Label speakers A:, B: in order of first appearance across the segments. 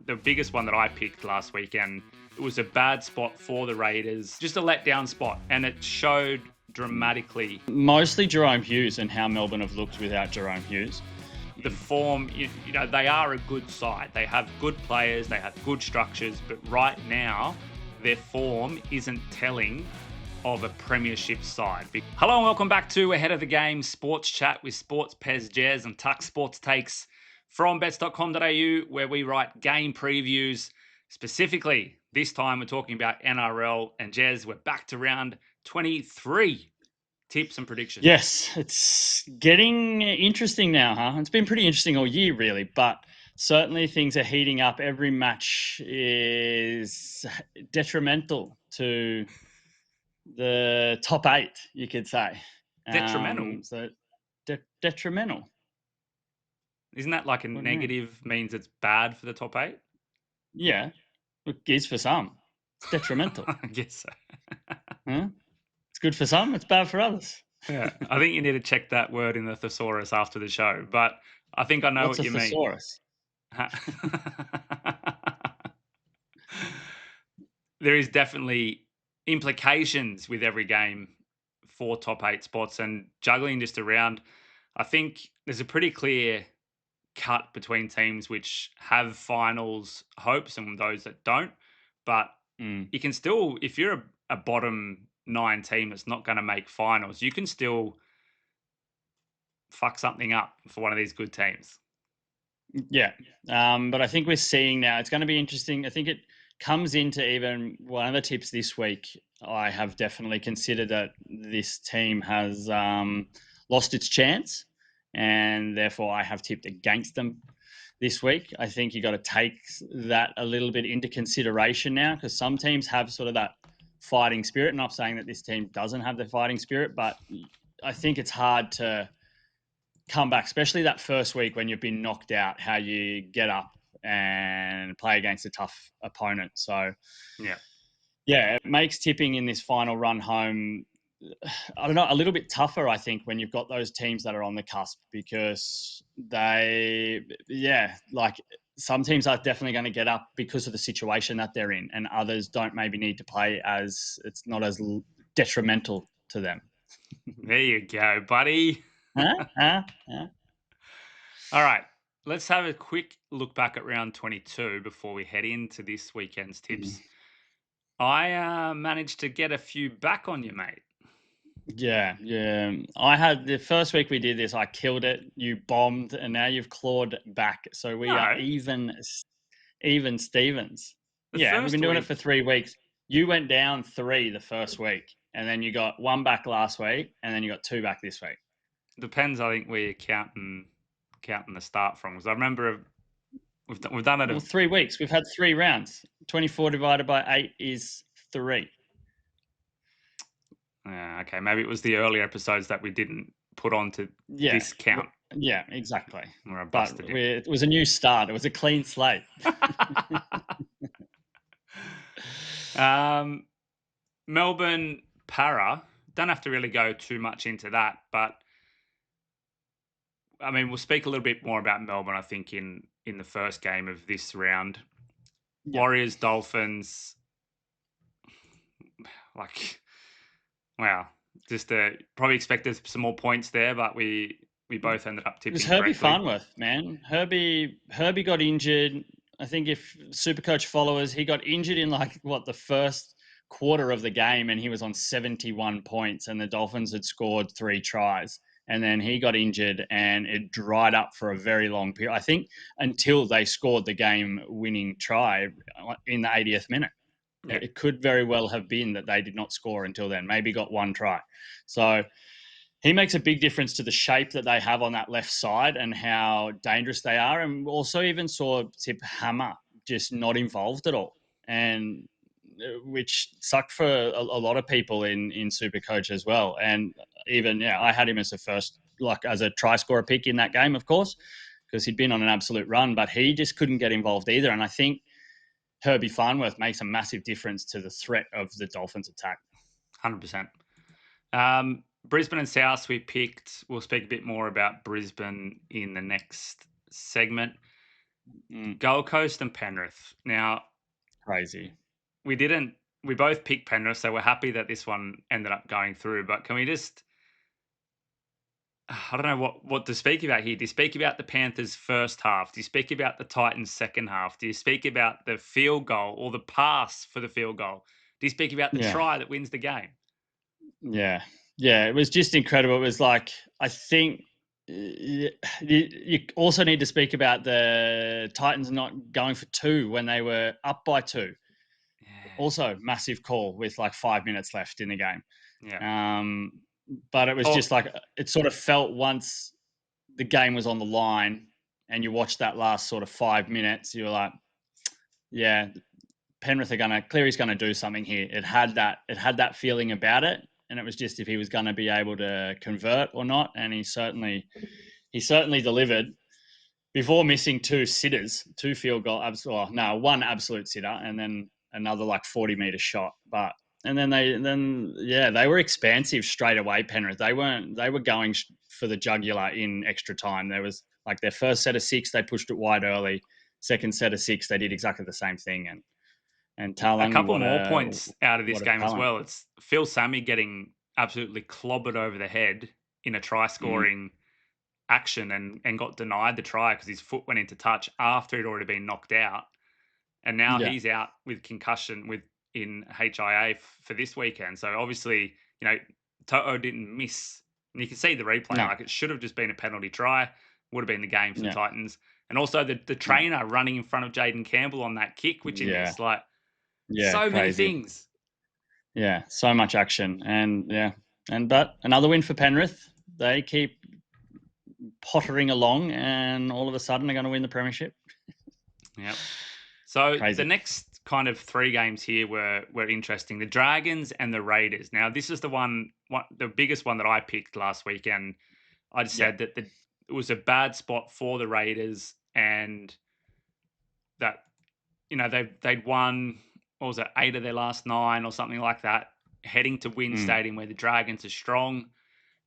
A: the biggest one that I picked last weekend. It was a bad spot for the Raiders, just a letdown spot, and it showed dramatically.
B: Mostly Jerome Hughes and how Melbourne have looked without Jerome Hughes.
A: The form, they are a good side. They have good players, they have good structures, but right now, their form isn't telling of a premiership side. Hello and welcome back to Ahead of the Game Sports Chat with Sports Pez Jez and Tuck Sports Takes from bets.com.au, where we write game previews. Specifically, this time we're talking about NRL, and Jez, we're back to round 23. Tips and predictions.
B: Yes, it's getting interesting now, huh? It's been pretty interesting all year, really, but certainly things are heating up. Every match is detrimental to the top 8, you could say.
A: Detrimental?
B: Detrimental.
A: Isn't that like a negative means it's bad for the top 8?
B: Yeah, it is for some. It's detrimental.
A: I guess so.
B: Huh? It's good for some, it's bad for others.
A: Yeah, I think you need to check that word in the thesaurus after the show, but I think I know what you mean.
B: What's a thesaurus?
A: There is definitely implications with every game for top 8 spots, and juggling just around. I think there's a pretty clear cut between teams which have finals hopes and those that don't. But you can still, if you're a bottom 9 team that's not going to make finals, you can still fuck something up for one of these good teams.
B: Yeah. But I think we're seeing now, it's going to be interesting. I think it comes into even one of the tips this week. I have definitely considered that this team has lost its chance, and therefore I have tipped against them this week. I think you got to take that a little bit into consideration now, because some teams have sort of that fighting spirit. Not saying that this team doesn't have the fighting spirit, but I think it's hard to come back, especially that first week when you've been knocked out, how you get up and play against a tough opponent. So, yeah, it makes tipping in this final run home, I don't know, a little bit tougher, I think, when you've got those teams that are on the cusp, because some teams are definitely going to get up because of the situation that they're in, and others don't maybe need to play as it's not as detrimental to them.
A: There you go, buddy.
B: Huh?
A: All right, let's have a quick look back at round 22 before we head into this weekend's tips. I managed to get a few back on you, mate.
B: Yeah. I had the first week we did this, I killed it. You bombed, and now you've clawed back. So we are even Stevens. We've been doing it for 3 weeks. You went down 3 the first week, and then you got 1 back last week, and then you got 2 back this week.
A: Depends, I think, where you're counting the start from. Because I remember we've done it.
B: Well, 3 weeks. We've had 3 rounds. 24 divided by 8 is 3.
A: Yeah, okay. Maybe it was the earlier episodes that we didn't put onto this count.
B: Yeah, exactly.
A: But
B: it was a new start. It was a clean slate.
A: Melbourne Para. Don't have to really go too much into that, but I mean, we'll speak a little bit more about Melbourne, I think, in the first game of this round. Yeah. Warriors, Dolphins. Wow. Just probably expected some more points there, but we both ended up tipping.
B: It was Herbie Farnworth, man. Herbie got injured. I think if Supercoach followers, he got injured in the first quarter of the game, and he was on 71 points, and the Dolphins had scored 3 tries. And then he got injured, and it dried up for a very long period. I think until they scored the game-winning try in the 80th minute. Yeah. It could very well have been that they did not score until then, maybe got 1 try. So he makes a big difference to the shape that they have on that left side and how dangerous they are. And also even saw Tip Hammer just not involved at all, and which sucked for a lot of people in Supercoach as well. And even, I had him as the first, as a try scorer pick in that game, of course, because he'd been on an absolute run, but he just couldn't get involved either. And I think Herbie Farnworth makes a massive difference to the threat of the Dolphins attack.
A: 100%. Brisbane and South we picked. We'll speak a bit more about Brisbane in the next segment. Gold Coast and Penrith. Now,
B: Crazy.
A: we both picked Penrith, so we're happy that this one ended up going through. But can we just, I don't know what to speak about here. Do you speak about the Panthers' first half? Do you speak about the Titans' second half? Do you speak about the field goal or the pass for the field goal? Do you speak about the
B: Yeah.
A: try that wins the game?
B: Yeah. Yeah. It was just incredible. It was like, I think you also need to speak about the Titans not going for 2 when they were up by 2.
A: Yeah.
B: Also, massive call with like 5 minutes left in the game.
A: Yeah.
B: But it was just like, it sort of felt once the game was on the line and you watched that last sort of 5 minutes, you were like, yeah, Penrith are Cleary's gonna do something here. It had that feeling about it, and it was just if he was gonna be able to convert or not, and he certainly delivered before missing 2 sitters, 2 field goal, one absolute sitter, and then another like 40-meter shot. But and then they were expansive straight away. Penrith, they were going for the jugular in extra time. There was like their first set of 6, they pushed it wide early. Second set of 6, they did exactly the same thing, and
A: A
B: Talangi,
A: couple more points out of this
B: what a
A: game as
B: talent.
A: well. It's Phil Sammy getting absolutely clobbered over the head in a try scoring action and got denied the try because his foot went into touch after he'd already been knocked out. And now
B: Yeah.
A: he's out with concussion in HIA for this weekend. So obviously, Toto didn't miss. And you can see the replay.
B: No.
A: Like it should have just been a penalty try. Would have been the game for the
B: Yeah.
A: Titans. And also the trainer running in front of Jaden Campbell on that kick, which he missed. Like so many things.
B: Yeah, so much action. But another win for Penrith. They keep pottering along, and all of a sudden they're going to win the premiership.
A: Yep. So
B: Crazy.
A: the next kind of 3 games here were interesting. The Dragons and the Raiders. Now this is the biggest one that I picked last weekend. I just said that it was a bad spot for the Raiders, and that they'd won, what was it, 8 of their last 9 or something like that, heading to WIN Stadium where the Dragons are strong,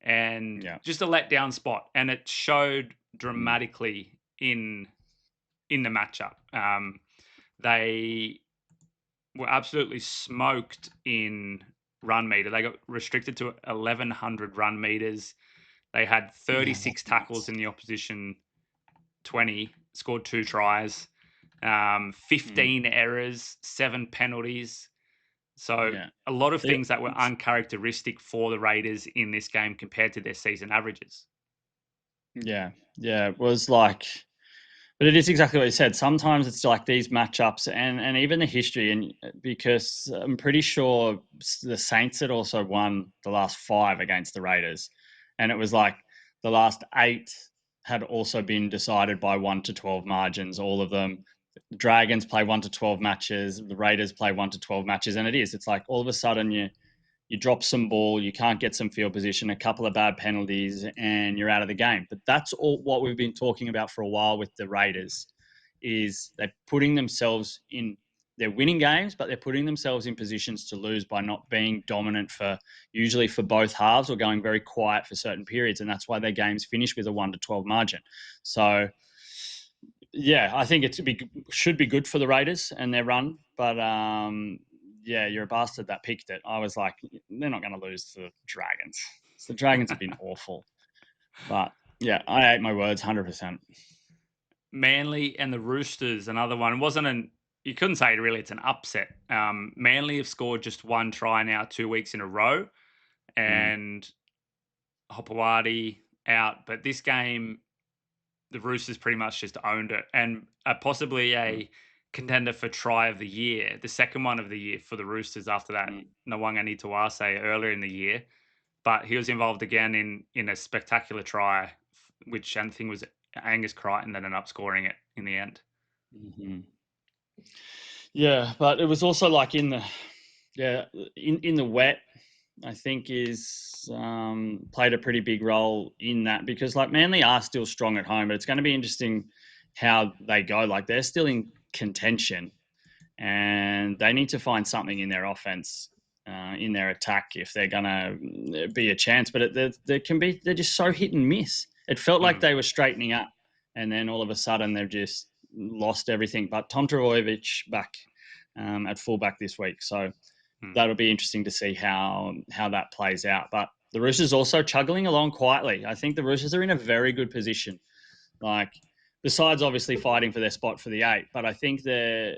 A: and just a letdown spot. And it showed dramatically in the matchup. They were absolutely smoked in run meter. They got restricted to 1,100 run meters. They had 36 tackles in the opposition 20, scored 2 tries, 15 errors, 7 penalties. So a lot of things that were uncharacteristic for the Raiders in this game compared to their season averages.
B: Yeah, it was like, but it is exactly what you said. Sometimes it's like these matchups and even the history, and because I'm pretty sure the Saints had also won the last 5 against the Raiders, and it was like the last 8 had also been decided by 1 to 12 margins, all of them. The Dragons play 1 to 12 matches, the Raiders play 1 to 12 matches, and it's like all of a sudden you drop some ball, you can't get some field position, a couple of bad penalties, and you're out of the game. But that's all what we've been talking about for a while with the Raiders, is they're putting themselves in, they're winning games, but they're putting themselves in positions to lose by not being dominant usually for both halves, or going very quiet for certain periods. And that's why their games finish with a 1 to 12 margin. So, I think it should be good for the Raiders and their run. But, you're a bastard that picked it. I was like, they're not going to lose to the Dragons. So the Dragons have been awful. But, I ate my words 100%.
A: Manly and the Roosters, another one. You couldn't say it's an upset. Manly have scored just 1 try now 2 weeks in a row, and Hopewadi out. But this game, the Roosters pretty much just owned it, and possibly a contender for try of the year, the second one of the year for the Roosters after that Nawanga Nitawase earlier in the year. But he was involved again in a spectacular try, which I think was Angus Crichton that ended up scoring it in the end.
B: Yeah, but it was also like in the wet, I think is played a pretty big role in that, because like Manly are still strong at home, but it's going to be interesting how they go. Like they're still in contention, and they need to find something in their offense, in their attack, if they're going to be a chance. But they're just so hit and miss. It felt like they were straightening up, and then all of a sudden they've just lost everything. But Tom Trbojevic back at fullback this week, so that'll be interesting to see how that plays out. But the Roosters also chugging along quietly. I think the Roosters are in a very good position. Like, besides obviously fighting for their spot for the 8, but I think they're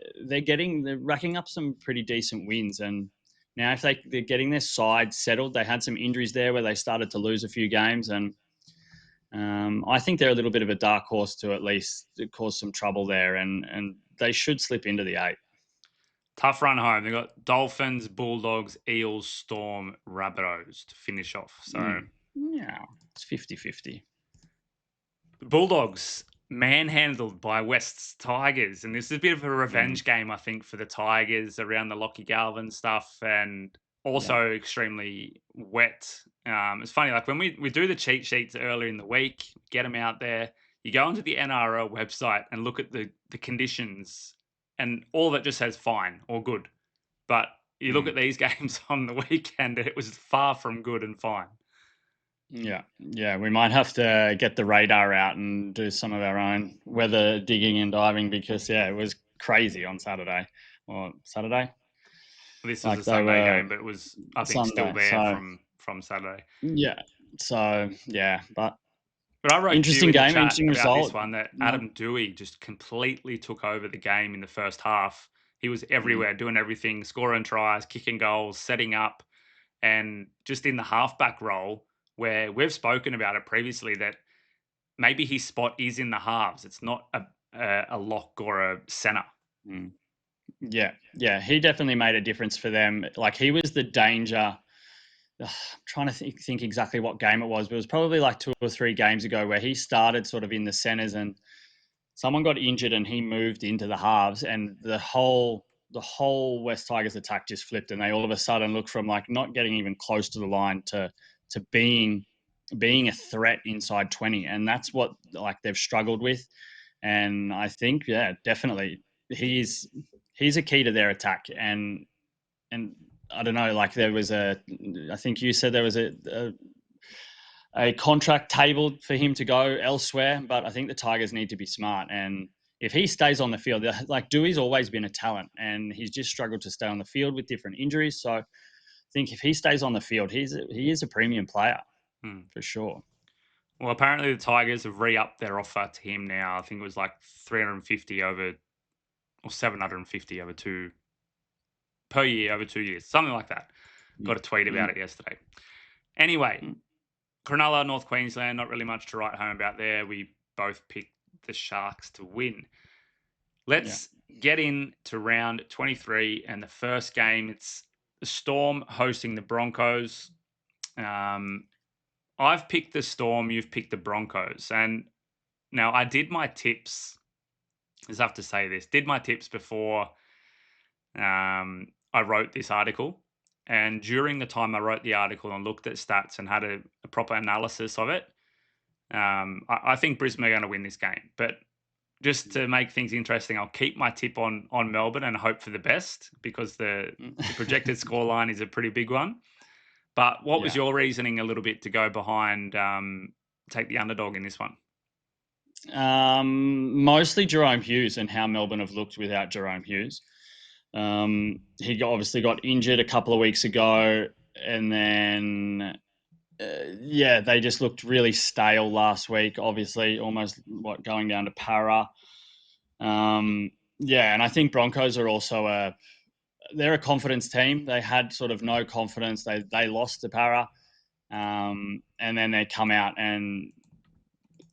B: racking up some pretty decent wins. And now if they're getting their side settled, they had some injuries there where they started to lose a few games, and I think they're a little bit of a dark horse to at least cause some trouble there, and they should slip into the 8.
A: Tough run home. They've got Dolphins, Bulldogs, Eels, Storm, Rabbitohs to finish off. So
B: yeah, it's 50-50.
A: The Bulldogs manhandled by West's Tigers, and this is a bit of a revenge game, I think, for the Tigers around the Lockie Galvin stuff, and also extremely wet. It's funny, like when we do the cheat sheets earlier in the week, get them out there, you go onto the NRL website and look at the conditions, and all that just says fine or good. But you look at these games on the weekend, it was far from good and fine.
B: Yeah, we might have to get the radar out and do some of our own weather digging and diving, because it was crazy on Saturday. Or Saturday?
A: This was a Sunday game, but it was, I think, Sunday, still there from Saturday.
B: Yeah. So but
A: I wrote
B: interesting game, interesting
A: about
B: result.
A: This one that Adam Dewey just completely took over the game in the first half. He was everywhere, doing everything, scoring tries, kicking goals, setting up, and just in the halfback role, where we've spoken about it previously, that maybe his spot is in the halves. It's not a lock or a centre.
B: Yeah, he definitely made a difference for them. Like, he was the danger. I'm trying to think exactly what game it was, but it was probably like 2 or 3 games ago where he started sort of in the centres and someone got injured and he moved into the halves, and the whole West Tigers attack just flipped, and they all of a sudden looked from like not getting even close to the line to being a threat inside 20, and that's what like they've struggled with. And I think definitely he's a key to their attack. And I don't know, like I think you said there was a contract tabled for him to go elsewhere, but I think the Tigers need to be smart. And if he stays on the field, like Dewey's always been a talent, and he's just struggled to stay on the field with different injuries. So I think if he stays on the field, he is a premium player for sure.
A: Well, apparently the Tigers have re-upped their offer to him now. I think it was like 350 over or 750 over per year over 2 years, something like that. Got a tweet about it yesterday. Anyway, Cronulla, North Queensland, not really much to write home about there. We both picked the Sharks to win. Let's get into round 23, and the first game, it's the Storm hosting the Broncos. I've picked the Storm, you've picked the Broncos. And now I did my tips, I just have to say this, did my tips before I wrote this article. And during the time I wrote the article and looked at stats and had a proper analysis of it, I think Brisbane are going to win this game. But just to make things interesting, I'll keep my tip on Melbourne and hope for the best, because the projected scoreline is a pretty big one. But what was your reasoning a little bit to go behind, take the underdog in this one?
B: Mostly Jerome Hughes and how Melbourne have looked without Jerome Hughes. He obviously got injured a couple of weeks ago, and then they just looked really stale last week. Obviously, almost going down to para. And I think Broncos are also they're a confidence team. They had sort of no confidence. They lost to para, and then they come out and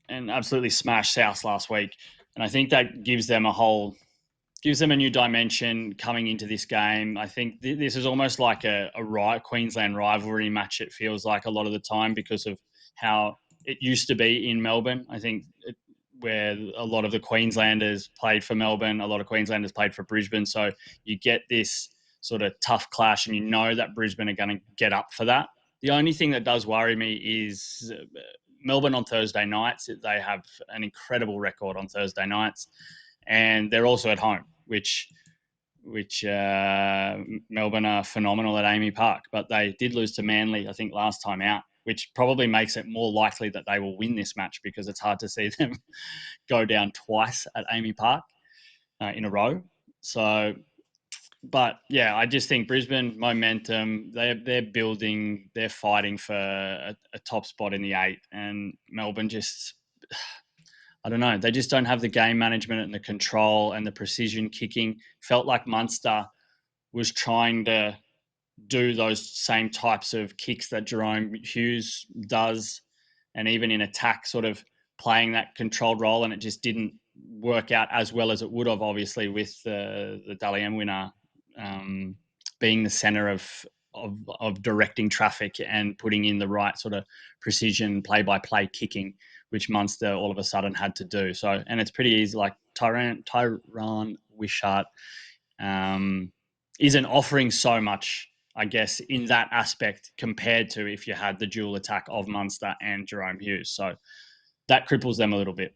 B: absolutely smash South last week. And I think that gives them a new dimension coming into this game. I think this is almost like a Queensland rivalry match, it feels like a lot of the time, because of how it used to be in Melbourne. I think where a lot of the Queenslanders played for Melbourne, a lot of Queenslanders played for Brisbane. So you get this sort of tough clash, and you know that Brisbane are going to get up for that. The only thing that does worry me is Melbourne on Thursday nights. They have an incredible record on Thursday nights, and they're also at home, which Melbourne are phenomenal at Amy Park, but they did lose to Manly, I think, last time out. which probably makes it more likely that they will win this match because it's hard to see them go down twice at Amy Park in a row. So, but yeah, I just think Brisbane momentum. They're building. They're fighting for a top spot in the 8, and Melbourne just, I don't know. They just don't have the game management and the control and the precision kicking. Felt like Munster was trying to do those same types of kicks that Jerome Hughes does, and even in attack, sort of playing that controlled role, and it just didn't work out as well as it would have, obviously, with the Dally M winner being the center of directing traffic and putting in the right sort of precision play-by-play kicking, which Munster all of a sudden had to do. So, and it's pretty easy. Like Tyrone Wishart isn't offering so much, I guess, in that aspect compared to if you had the dual attack of Munster and Jerome Hughes. So that cripples them a little bit.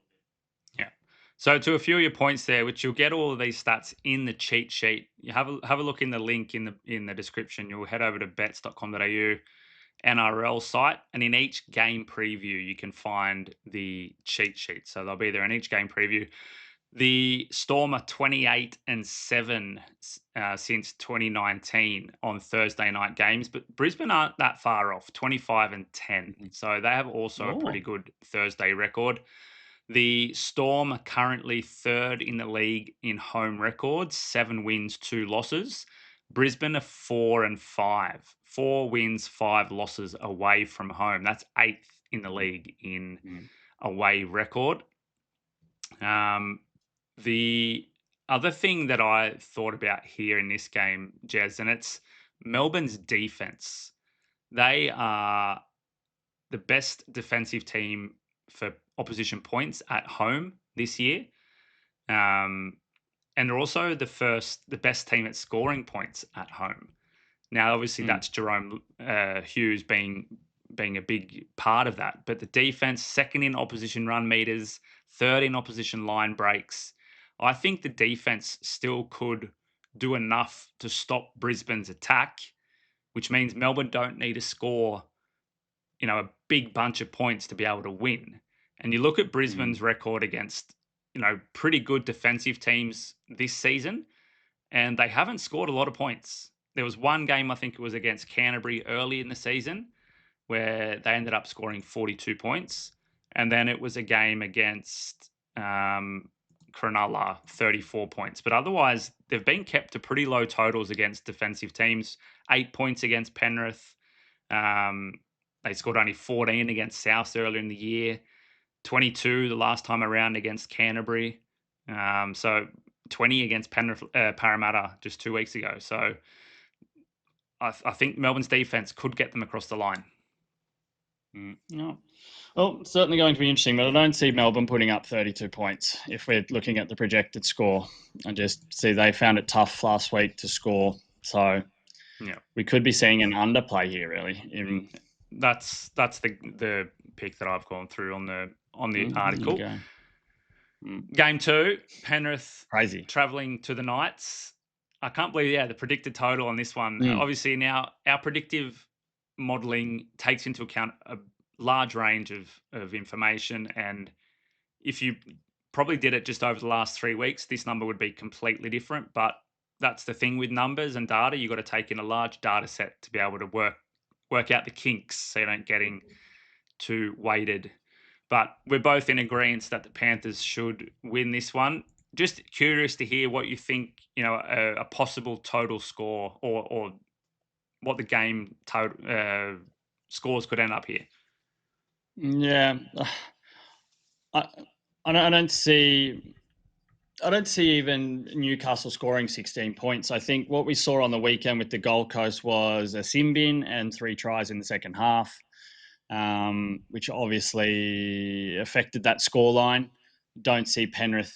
A: Yeah. So to a few of your points there, which you'll get all of these stats in the cheat sheet. You have a look in the link in the description. You'll head over to bets.com.au NRL site, and in each game preview you can find the cheat sheet. So they'll be there in each game preview. The Storm are 28-7 since 2019 on Thursday night games, but Brisbane aren't that far off, 25-10. So they have also a pretty good Thursday record. The Storm are currently third in the league in home records, 7 wins, 2 losses. Brisbane are 4-5, 4 wins, 5 losses away from home. That's 8th in the league in away record. The other thing that I thought about here in this game, Jez, and it's Melbourne's defense. They are the best defensive team for opposition points at home this year. And they're also the best team at scoring points at home. Now, obviously, that's Jerome Hughes being a big part of that. But the defense, second in opposition run meters, third in opposition line breaks. I think the defense still could do enough to stop Brisbane's attack, which means Melbourne don't need to score, a big bunch of points to be able to win. And you look at Brisbane's record against, pretty good defensive teams this season, and they haven't scored a lot of points. There was one game, I think it was against Canterbury early in the season, where they ended up scoring 42 points. And then it was a game against Cronulla, 34 points. But otherwise, they've been kept to pretty low totals against defensive teams. 8 points against Penrith. They scored only 14 against South earlier in the year. 22 the last time around against Canterbury. So 20 against Penrith, Parramatta just 2 weeks ago. So I think Melbourne's defense could get them across the line.
B: No. Well, it's certainly going to be interesting, but I don't see Melbourne putting up 32 points if we're looking at the projected score. I just see they found it tough last week to score. So we could be seeing an underplay here, really.
A: That's the pick that I've gone through on the article.
B: Okay.
A: Game 2, Penrith
B: crazy
A: travelling to the Knights. I can't believe, the predicted total on this one. Obviously, now our predictive modelling takes into account a large range of information, and if you probably did it just over the last 3 weeks, this number would be completely different. But that's the thing with numbers and data. You've got to take in a large data set to be able to work out the kinks so you don't getting too weighted. But we're both in agreement that the Panthers should win this one. Just curious to hear what you think, a possible total score or what the game total scores could end up here.
B: Yeah, I don't see even Newcastle scoring 16 points. I think what we saw on the weekend with the Gold Coast was a sin bin and 3 tries in the second half, which obviously affected that scoreline. Don't see Penrith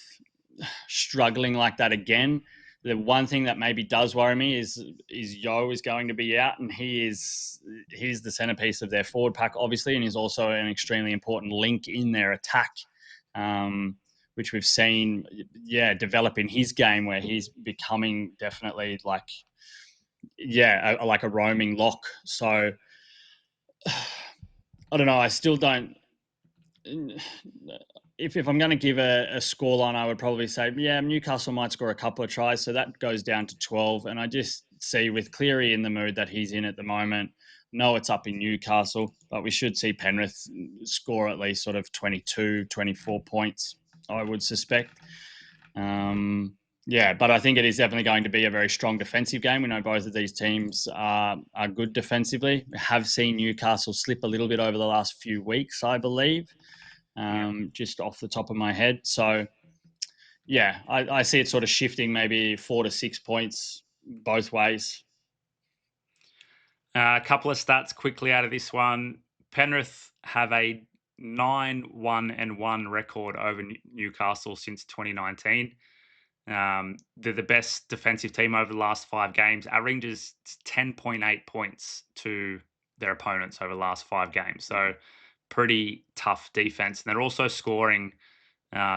B: struggling like that again. The one thing that maybe does worry me is Yo is going to be out, and he's the centerpiece of their forward pack, obviously, and he's also an extremely important link in their attack, which we've seen, develop in his game, where he's becoming definitely like a roaming lock. So I don't know. I still don't. If I'm going to give a scoreline, I would probably say, yeah, Newcastle might score a couple of tries, so that goes down to 12. And I just see with Cleary in the mood that he's in at the moment, no, it's up in Newcastle, but we should see Penrith score at least sort of 22, 24 points, I would suspect. Yeah, but I think it is definitely going to be a very strong defensive game. We know both of these teams are good defensively. We have seen Newcastle slip a little bit over the last few weeks, I believe, just off the top of my head. So, yeah, I see it sort of shifting maybe 4 to 6 points both ways.
A: A couple of stats quickly out of this one. Penrith have a 9-1-1 record over Newcastle since 2019. They're the best defensive team over the last 5 games. Averages 10.8 points to their opponents over the last 5 games. So pretty tough defense. And they're also scoring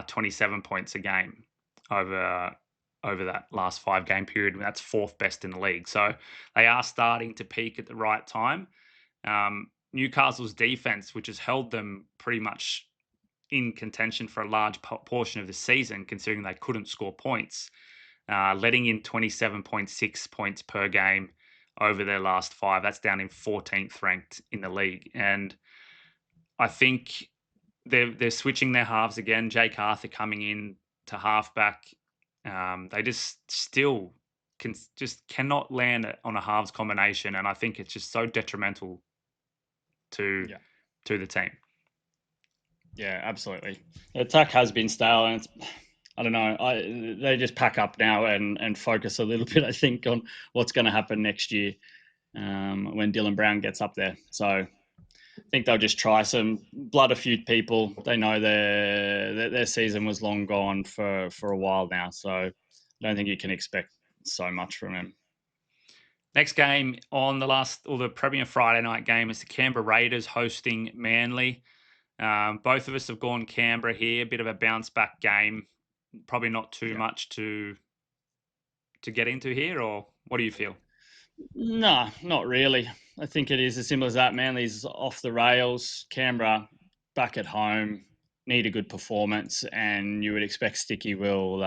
A: 27 points a game over that last 5 game period. That's 4th best in the league. So they are starting to peak at the right time. Newcastle's defense, which has held them pretty much in contention for a large portion of the season, considering they couldn't score points, letting in 27.6 points per game over their last 5. That's down in 14th ranked in the league. And I think they're switching their halves again. Jake Arthur coming in to halfback. They just still cannot land on a halves combination, and I think it's just so detrimental to the team.
B: Yeah, absolutely. The attack has been stale, and I don't know. They just pack up now and focus a little bit, I think, on what's going to happen next year when Dylan Brown gets up there. So I think they'll just try blood a few people. They know their season was long gone for a while now, so I don't think you can expect so much from them.
A: Next game on the Premier Friday night game is the Canberra Raiders hosting Manly. Both of us have gone Canberra here. A bit of a bounce back game. Probably not too much to get into here, or what do you feel?
B: No, not really. I think it is as simple as that. Manly's off the rails. Canberra back at home need a good performance, and you would expect Sticky will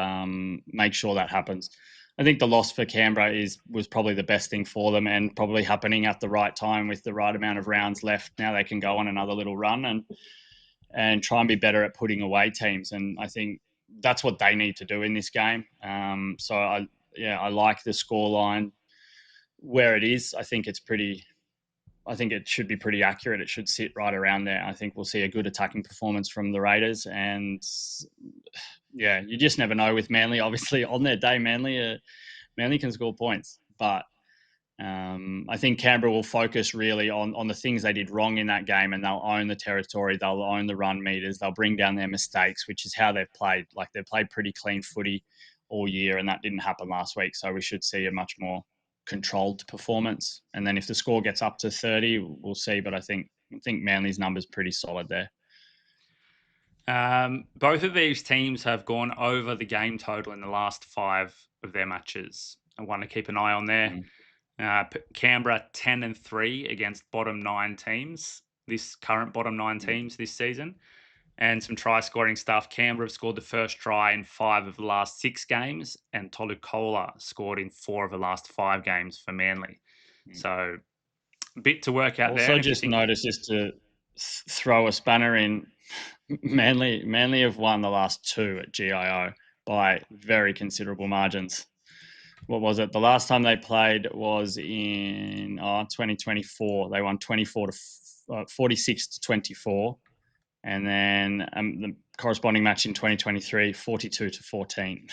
B: make sure that happens. I think the loss for Canberra was probably the best thing for them, and probably happening at the right time with the right amount of rounds left. Now they can go on another little run and try and be better at putting away teams. And I think that's what they need to do in this game. So I like the scoreline where it is. I think it should be pretty accurate. It should sit right around there. I think we'll see a good attacking performance from the Raiders, and yeah, you just never know with Manly. Obviously, on their day, Manly can score points, but I think Canberra will focus really on the things they did wrong in that game, and they'll own the territory. They'll own the run meters. They'll bring down their mistakes, which is how they've played. Like, they've played pretty clean footy all year, and that didn't happen last week. So we should see a much more controlled performance. And then if the score gets up to 30, we'll see. But I think Manly's number's pretty solid there.
A: Both of these teams have gone over the game total in the last 5 of their matches. I want to keep an eye on there. Canberra 10-3 against bottom 9 teams. This current bottom 9 teams this season. And some try scoring stuff. Canberra have scored the first try in 5 of the last 6 games, and Tolucola scored in 4 of the last 5 games for Manly. So a bit to work out there.
B: Also, just noticed, just to throw a spanner in, Manly have won the last 2 at GIO by very considerable margins. What was it? The last time they played was in 2024. They won 46-24. And then the corresponding match in 2023, 42-14.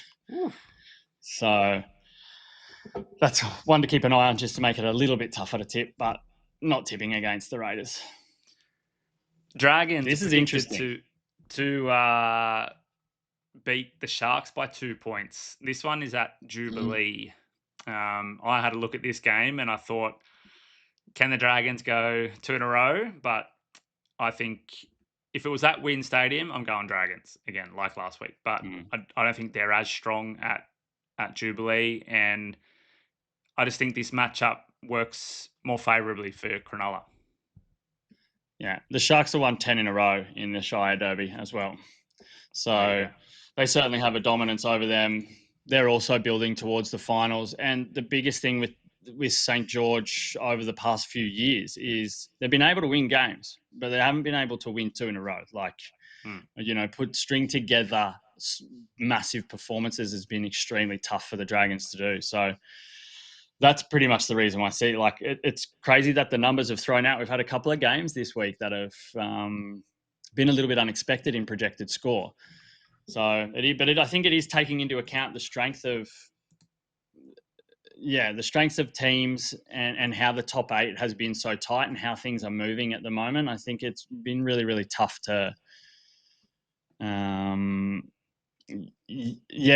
B: So that's one to keep an eye on, just to make it a little bit tougher to tip, but not tipping against the Raiders.
A: Dragons.
B: This is interesting.
A: To beat the Sharks by 2 points. This one is at Jubilee. I had a look at this game and I thought, can the Dragons go 2 in a row? But I think if it was at Wynn Stadium, I'm going Dragons again, like last week. But I don't think they're as strong at Jubilee, and I just think this matchup works more favourably for Cronulla.
B: Yeah, the Sharks have won 10 in a row in the Shire Derby as well. So they certainly have a dominance over them. They're also building towards the finals. And the biggest thing with St. George over the past few years is they've been able to win games, but they haven't been able to win 2 in a row. Like, string together massive performances has been extremely tough for the Dragons to do. So that's pretty much the reason why I see. Like, it's crazy that the numbers have thrown out. We've had a couple of games this week that have been a little bit unexpected in projected score. So, I think it is taking into account the strength of teams and how the top 8 has been so tight and how things are moving at the moment. I think it's been really, really tough to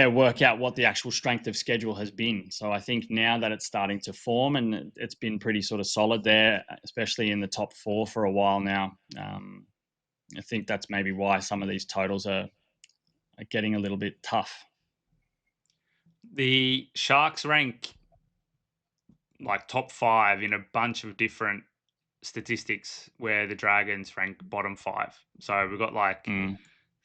B: work out what the actual strength of schedule has been. So I think now that it's starting to form and it's been pretty sort of solid there, especially in the top 4 for a while now. I think that's maybe why some of these totals are getting a little bit tough.
A: The Sharks rank like top 5 in a bunch of different statistics where the Dragons rank bottom 5. So we've got like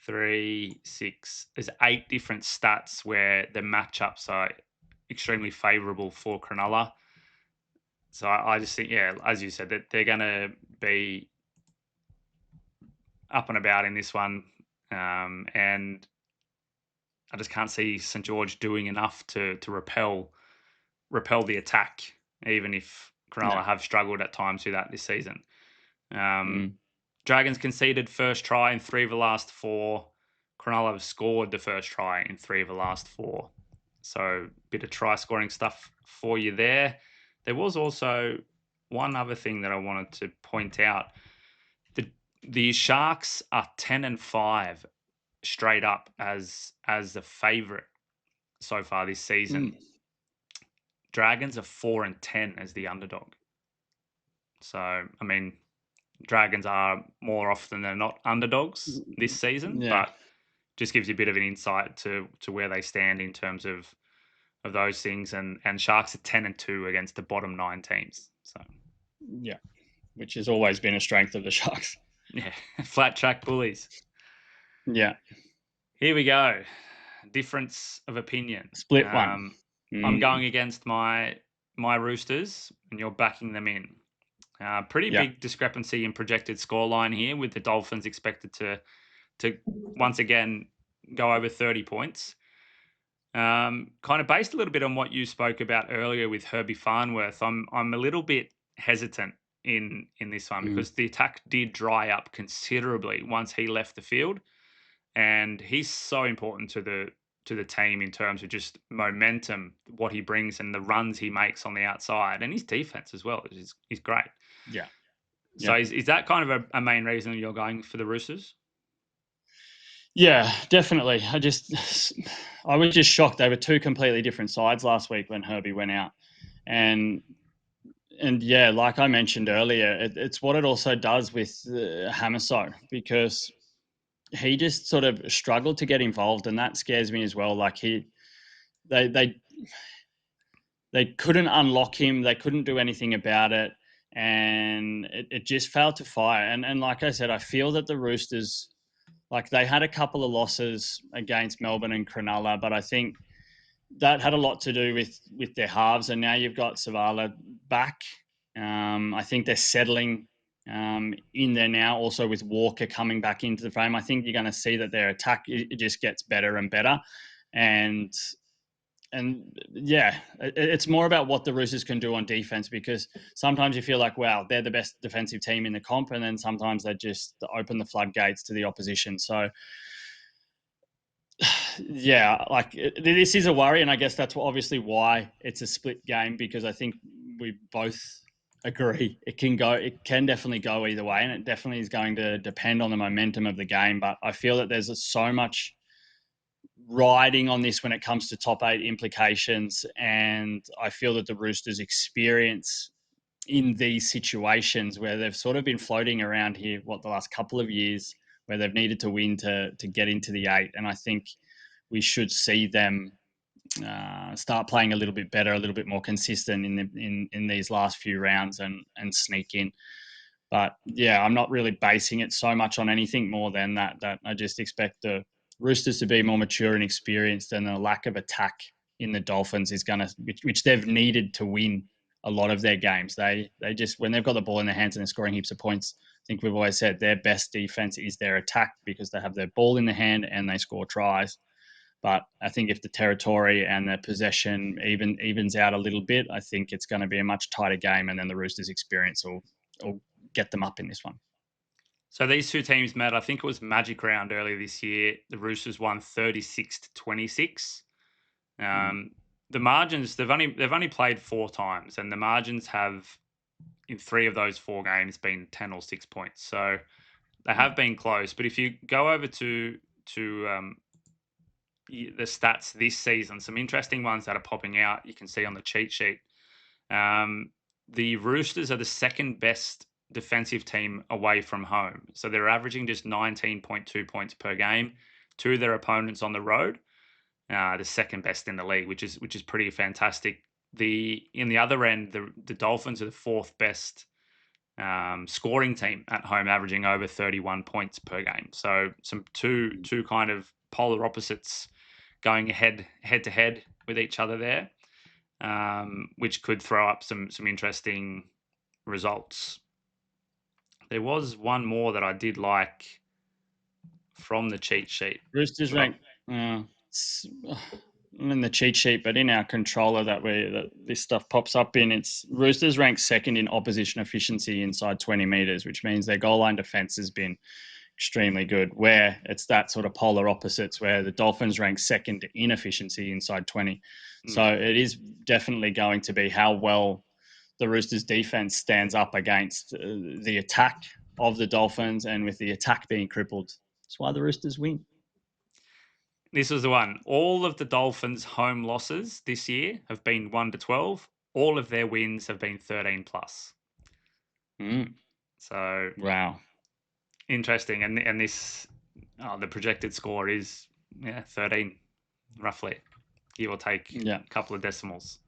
A: 3, 6, there's 8 different stats where the matchups are extremely favourable for Cronulla. So I just think, as you said, that they're going to be up and about in this one. And I just can't see St. George doing enough to repel the attack, even if Cronulla have struggled at times with that this season. Dragons conceded first try in 3 of the last 4. Cronulla have scored the first try in 3 of the last 4. So a bit of try scoring stuff for you there. There was also one other thing that I wanted to point out. The Sharks are 10-5 straight up as the favourite so far this season. Dragons are 4-10 as the underdog. So, I mean, Dragons are more often than not underdogs this season, but just gives you a bit of an insight to where they stand in terms of those things. And Sharks are 10-2 against the bottom 9 teams. So,
B: yeah, which has always been a strength of the Sharks.
A: Yeah, flat track bullies.
B: Yeah.
A: Here we go. Difference of opinion.
B: Split one.
A: I'm going against my Roosters, and you're backing them in. Pretty big discrepancy in projected scoreline here, with the Dolphins expected to once again go over 30 points. Kind of based a little bit on what you spoke about earlier with Herbie Farnworth, I'm a little bit hesitant in this one because the attack did dry up considerably once he left the field, and he's so important to the team in terms of just momentum, what he brings and the runs he makes on the outside, and his defense as well is great.
B: Yeah.
A: So is that kind of a main reason you're going for the Roosters?
B: Yeah, definitely. I was just shocked. They were 2 completely different sides last week when Herbie went out. And yeah, like I mentioned earlier, it's what it also does with Hamiso, because he just sort of struggled to get involved, and that scares me as well. Like they couldn't unlock him. They couldn't do anything about it. And it just failed to fire. And like I said, I feel that the Roosters, like, they had a couple of losses against Melbourne and Cronulla, but I think that had a lot to do with their halves. And now you've got Savala back. I think they're settling in there now, also with Walker coming back into the frame. I think you're going to see that their attack, it just gets better and better. And yeah, it's more about what the Roosters can do on defense, because sometimes you feel like, wow, they're the best defensive team in the comp, and then sometimes they just open the floodgates to the opposition. So, yeah, like this is a worry, and I guess that's obviously why it's a split game, because I think we both agree it can definitely go either way, and it definitely is going to depend on the momentum of the game. But I feel that there's so much riding on this when it comes to top 8 implications, and I feel that the Roosters' experience in these situations where they've sort of been floating around here the last couple of years, where they've needed to win to get into the 8, and I think we should see them start playing a little bit better, a little bit more consistent in these last few rounds, and sneak in. But yeah, I'm not really basing it so much on anything more than that. That I just expect the Roosters to be more mature and experienced, and the lack of attack in the Dolphins is gonna, which they've needed to win a lot of their games. They just, when they've got the ball in their hands and they're scoring heaps of points, I think we've always said their best defense is their attack because they have their ball in the hand and they score tries. But I think if the territory and the possession evens out a little bit, I think it's going to be a much tighter game, and then the Roosters' experience will get them up in this one.
A: So these two teams met, I think it was Magic Round earlier this year. The Roosters won 36-26. The margins, they've only played 4 times, and the margins have, in 3 of those 4 games, been 10 or 6 points. So they have been close. But if you go over to the stats this season, some interesting ones that are popping out, you can see on the cheat sheet. The Roosters are the second best defensive team away from home. So they're averaging just 19.2 points per game to their opponents on the road. The second best in the league, which is pretty fantastic. In the other end, the Dolphins are the 4th best scoring team at home, averaging over 31 points per game. So some two kind of polar opposites going head to head with each other there, which could throw up some interesting results. There was one more that I did like from the cheat sheet.
B: Roosters rank. In the cheat sheet, but in our controller that this stuff pops up in, it's Roosters ranked 2nd in opposition efficiency inside 20 meters, which means their goal line defense has been extremely good. Where it's that sort of polar opposites, where the Dolphins rank 2nd in efficiency inside 20. So it is definitely going to be how well the Roosters defense stands up against the attack of the Dolphins, and with the attack being crippled, that's why the Roosters win.
A: This was the one. All of the Dolphins' home losses this year have been 1-12. All of their wins have been 13 plus. So
B: wow,
A: interesting. And this, the projected score is 13, roughly, give or take a couple of decimals.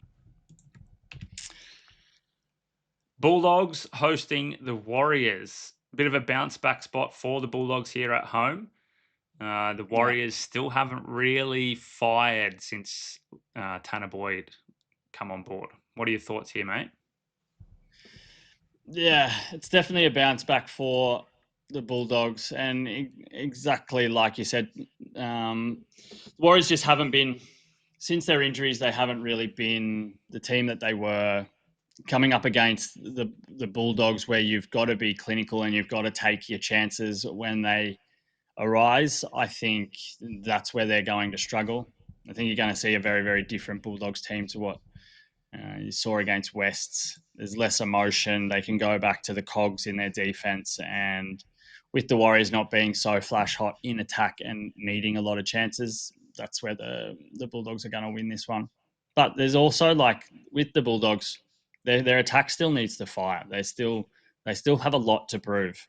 A: Bulldogs hosting the Warriors. Bit of a bounce back spot for the Bulldogs here at home. The Warriors still haven't really fired since Tanner Boyd come on board. What are your thoughts here, mate?
B: Yeah, it's definitely a bounce back for the Bulldogs, and exactly like you said, Warriors just haven't been, since their injuries, they haven't really been the team that they were. Coming up against the Bulldogs, where you've got to be clinical and you've got to take your chances when they arise, I think that's where they're going to struggle. I think you're going to see a very, very different Bulldogs team to what you saw against Wests. There's less emotion. They can go back to the cogs in their defense, and with the Warriors not being so flash hot in attack and needing a lot of chances, that's where the Bulldogs are going to win this one. But there's also, like, with the Bulldogs, their attack still needs to fire. They still have a lot to prove.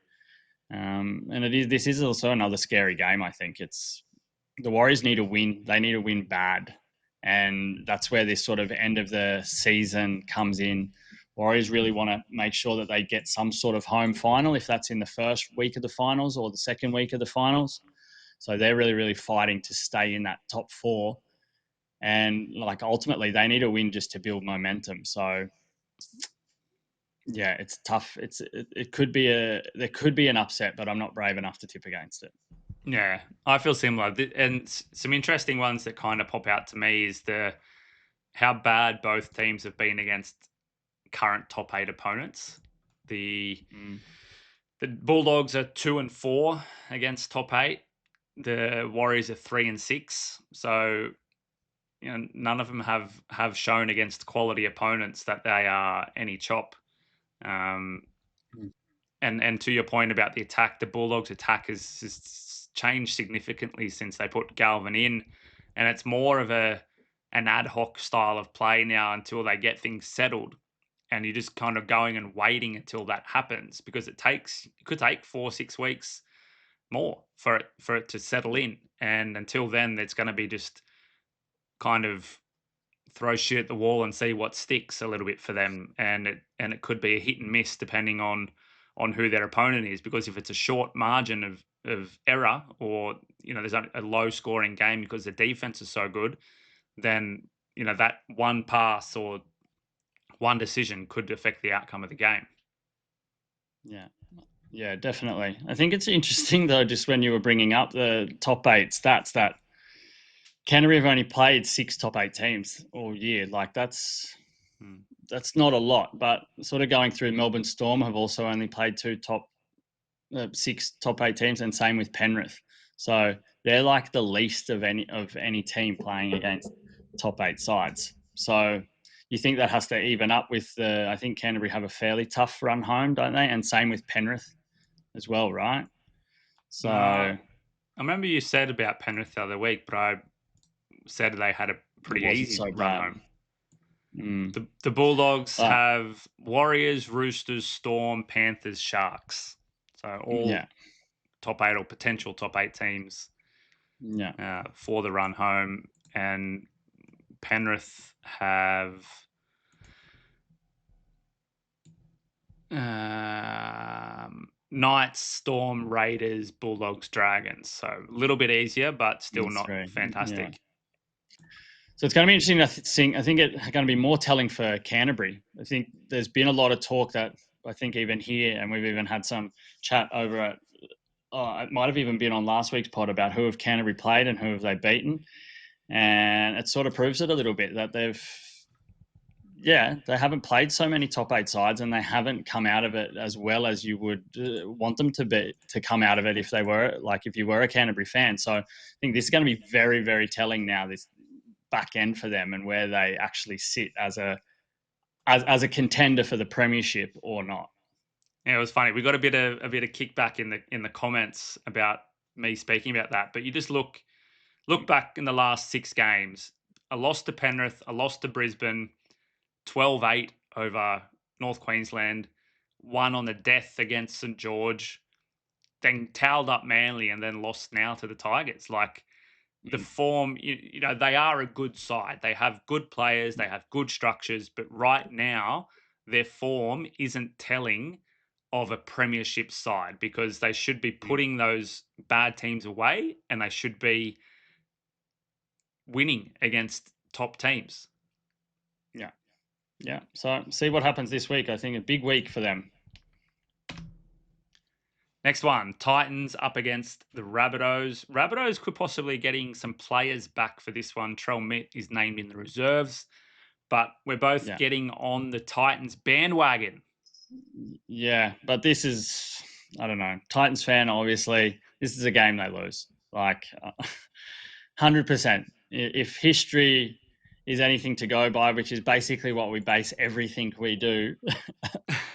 B: And this is also another scary game. I think it's the Warriors need to win. They need to win bad, and that's where this sort of end of the season comes in. Warriors really want to make sure that they get some sort of home final, if that's in the first week of the finals or the second week of the finals. So they're really, really fighting to stay in that top 4, and like ultimately they need to win just to build momentum. So yeah, it's tough. It could be there could be an upset, but I'm not brave enough to tip against it.
A: Yeah, I feel similar. And some interesting ones that kind of pop out to me is how bad both teams have been against current top 8 opponents. The Bulldogs are 2-4 against top 8. The Warriors are 3-6. So none of them have shown against quality opponents that they are any chop. And to your point about the attack, the Bulldogs' attack has changed significantly since they put Galvin in, and it's more of an ad hoc style of play now until they get things settled. And you're just kind of going and waiting until that happens, because it could take 4-6 weeks more for it to settle in. And until then, it's going to be just kind of throw shit at the wall and see what sticks a little bit for them. And it could be a hit and miss depending on on who their opponent is, because if it's a short margin of error, or there's a low scoring game because the defense is so good, then that one pass or one decision could affect the outcome of the game.
B: Yeah. Yeah, definitely. I think it's interesting though, just when you were bringing up the top 8 stats, that Canterbury have only played 6 top 8 teams all year. Like that's not a lot, but sort of going through, Melbourne Storm have also only played 6 top 8 teams, and same with Penrith. So they're like the least of any team playing against top 8 sides. So you think that has to even up with I think Canterbury have a fairly tough run home, don't they? And same with Penrith as well, right? So
A: I remember you said about Penrith the other week, but I said they had a pretty easy
B: so
A: run
B: bad.
A: home. The Bulldogs have Warriors, Roosters, Storm, Panthers, Sharks. So all top 8 or potential top 8 teams for the run home. And Penrith have Knights, Storm, Raiders, Bulldogs, Dragons. So a little bit easier, but still not fantastic.
B: Yeah. So it's going to be interesting to think. I think it's going to be more telling for Canterbury. I think there's been a lot of talk that I think even here, and we've even had some chat over at, it might have even been on last week's pod, about who have Canterbury played and who have they beaten. And it sort of proves it a little bit that they haven't played so many top 8 sides, and they haven't come out of it as well as you would want them to come out of it if you were a Canterbury fan. So I think this is going to be very, very telling now, this back end for them, and where they actually sit as a contender for the premiership or not.
A: Yeah, it was funny. We got a bit of kickback in the comments about me speaking about that. But you just look back in the last 6 games: a loss to Penrith, a loss to Brisbane, 12-8 over North Queensland, one on the death against St George, then towelled up Manly, and then lost now to the Tigers. Like, the form, they are a good side. They have good players, they have good structures, but right now their form isn't telling of a premiership side, because they should be putting those bad teams away, and they should be winning against top teams.
B: Yeah. So see what happens this week. I think a big week for them.
A: Next one, Titans up against the Rabbitohs. Rabbitohs could possibly getting some players back for this one. Trell Mitt is named in the reserves, but we're both getting on the Titans bandwagon.
B: Yeah, but this is, I don't know, Titans fan, obviously, this is a game they lose. Like, 100%. If history is anything to go by, which is basically what we base everything we do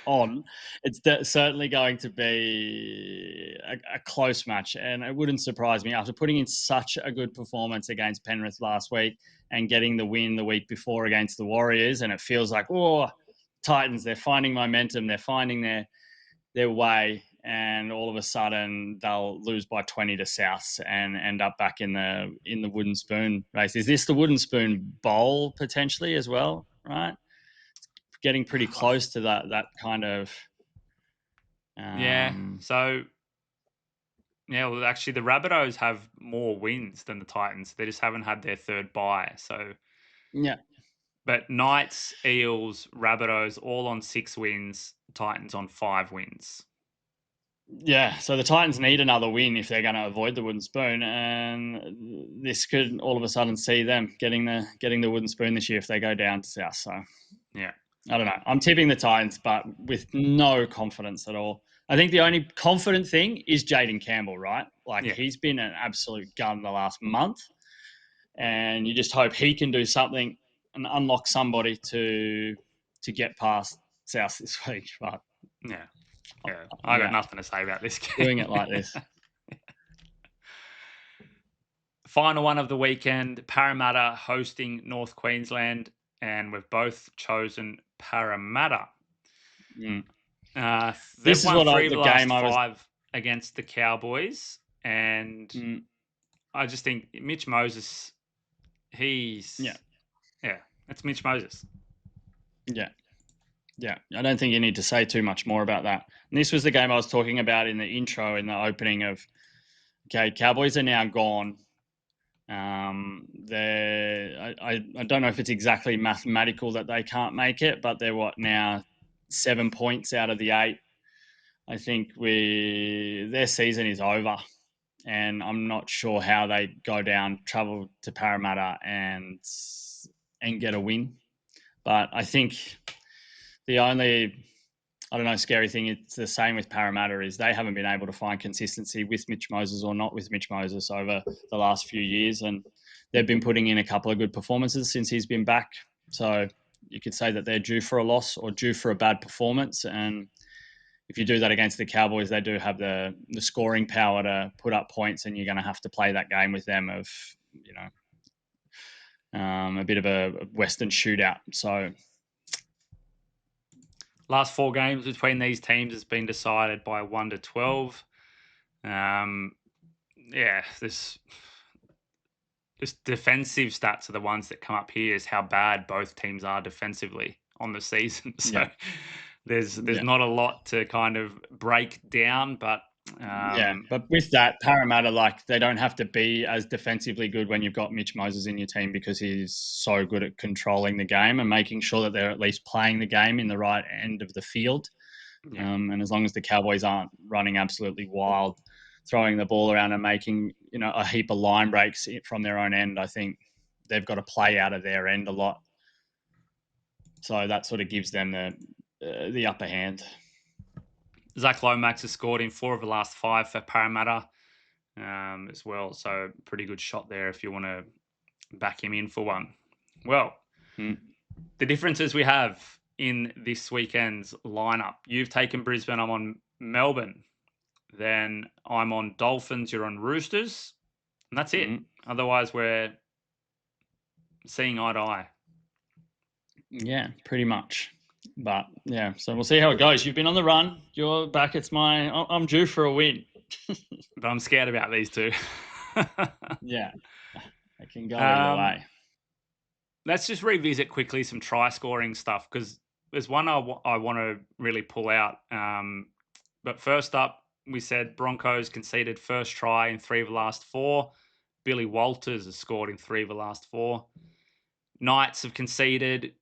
B: on, it's certainly going to be a close match. And it wouldn't surprise me, after putting in such a good performance against Penrith last week and getting the win the week before against the Warriors, and it feels like, Titans, they're finding momentum, they're finding their way, and all of a sudden they'll lose by 20 to Souths and end up back in the wooden spoon race. Is this the wooden spoon bowl potentially as well, right? Getting pretty close to that kind of
A: So well, actually the Rabbitohs have more wins than the Titans. They just haven't had their third bye. So but Knights, Eels, Rabbitohs all on 6 wins, Titans on 5 wins.
B: Yeah, so the Titans need another win if they're going to avoid the wooden spoon, and this could all of a sudden see them getting the wooden spoon this year if they go down to South. So
A: yeah,
B: I don't know. I'm tipping the Titans, but with no confidence at all. I think the only confident thing is Jaden Campbell, right? Like, he's been an absolute gun the last month, and you just hope he can do something and unlock somebody to get past South this week. But
A: I got nothing to say about this game.
B: Doing it like this.
A: Final one of the weekend, Parramatta hosting North Queensland, and we've both chosen Parramatta.
B: This is
A: won
B: what
A: 3 of the last 5 against the Cowboys, and I just think Mitch Moses, it's Mitch Moses.
B: Yeah, I don't think you need to say too much more about that. And this was the game I was talking about in the intro, in the opening of, okay, Cowboys are now gone. I don't know if it's exactly mathematical that they can't make it, but they're now 7 points out of the 8. I think their season is over, and I'm not sure how they go down, travel to Parramatta, and get a win. But I think the only, I don't know, scary thing, it's the same with Parramatta, is they haven't been able to find consistency with Mitch Moses or not with Mitch Moses over the last few years. And they've been putting in a couple of good performances since he's been back. So you could say that they're due for a loss or due for a bad performance. And if you do that against the Cowboys, they do have the scoring power to put up points, and you're going to have to play that game with them of, a bit of a Western shootout. So
A: last 4 games between these teams has been decided by 1-12. This defensive stats are the ones that come up here, is how bad both teams are defensively on the season. So there's not a lot to kind of break down, but
B: but with that, Parramatta, they don't have to be as defensively good when you've got Mitch Moses in your team, because he's so good at controlling the game and making sure that they're at least playing the game in the right end of the field. And as long as the Cowboys aren't running absolutely wild, throwing the ball around and making a heap of line breaks from their own end, I think they've got to play out of their end a lot. So that sort of gives them the upper hand.
A: Zach Lomax has scored in 4 of the last 5 for Parramatta as well. So pretty good shot there if you want to back him in for one. Well, the differences we have in this weekend's lineup. You've taken Brisbane, I'm on Melbourne. Then I'm on Dolphins, you're on Roosters. And that's it. Otherwise, we're seeing eye to eye.
B: Yeah, pretty much. But yeah, so we'll see how it goes. You've been on the run. You're back. I'm due for a win.
A: But I'm scared about these two.
B: Yeah, it can go either way.
A: Let's just revisit quickly some try scoring stuff, because there's one I want to really pull out. But first up, we said Broncos conceded first try in 3 of the last 4. Billy Walters has scored in 3 of the last 4. Knights have conceded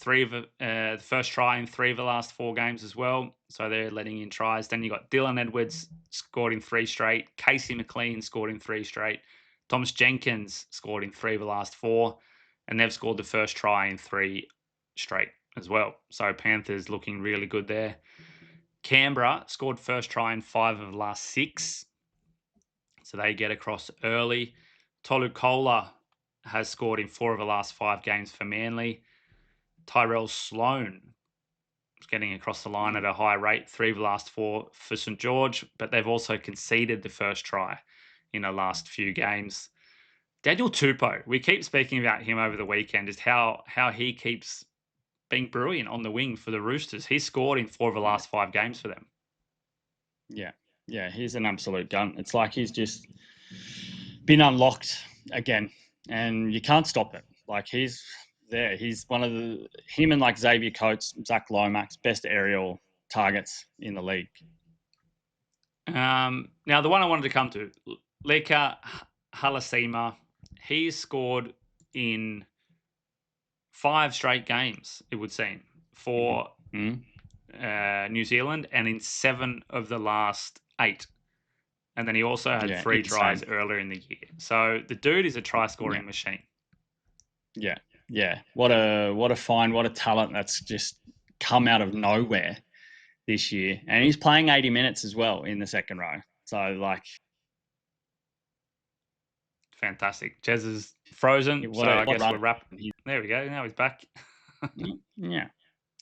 A: the first try in 3 of the last 4 games as well. So they're letting in tries. Then you got Dylan Edwards scored in 3 straight. Casey McLean scored in 3 straight. Thomas Jenkins scored in 3 of the last 4. And they've scored the first try in 3 straight as well. So Panthers looking really good there. Canberra scored first try in 5 of the last 6. So they get across early. Tolu Kola has scored in 4 of the last 5 games for Manly. Tyrell Sloan is getting across the line at a high rate, 3 of the last 4 for St. George, but they've also conceded the first try in the last few games. Daniel Tupou, we keep speaking about him over the weekend, just how he keeps being brilliant on the wing for the Roosters. He's scored in 4 of the last 5 games for them.
B: Yeah, he's an absolute gun. It's like he's just been unlocked again, and you can't stop it. He's there. He's one of him and Xavier Coates, Zach Lomax, best aerial targets in the league.
A: Now, the one I wanted to come to, Leka Halasima, he's scored in 5 straight games, it would seem, for New Zealand, and in 7 of the last 8. And then he also had 3 tries earlier in the year. So the dude is a try-scoring machine.
B: Yeah. What a find, what a talent that's just come out of nowhere this year. And he's playing 80 minutes as well in the second row. So,
A: fantastic. Jez is frozen, I guess we're wrapping. There we go. Now he's back.
B: Yeah.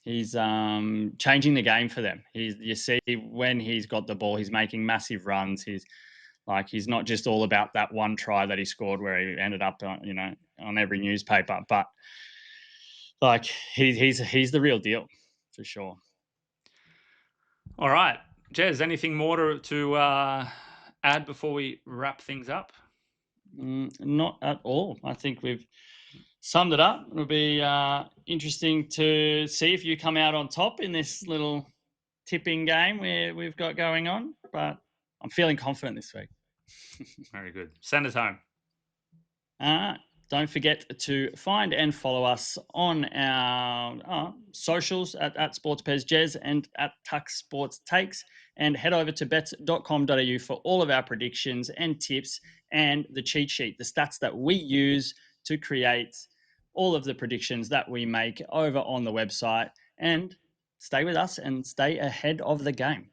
B: He's changing the game for them. You see when he's got the ball, he's making massive runs. He's not just all about that one try that he scored where he ended up on every newspaper, but he's the real deal for sure.
A: All right, Jez, anything more to add before we wrap things up?
B: Not at all. I think we've summed it up. It'll be interesting to see if you come out on top in this little tipping game we've got going on. But I'm feeling confident this week.
A: Very good. Send us home.
B: Don't forget to find and follow us on our socials at SportsPesJez and at Tuck Sports Takes, and head over to bet.com.au for all of our predictions and tips and the cheat sheet, the stats that we use to create all of the predictions that we make over on the website. And stay with us and stay ahead of the game.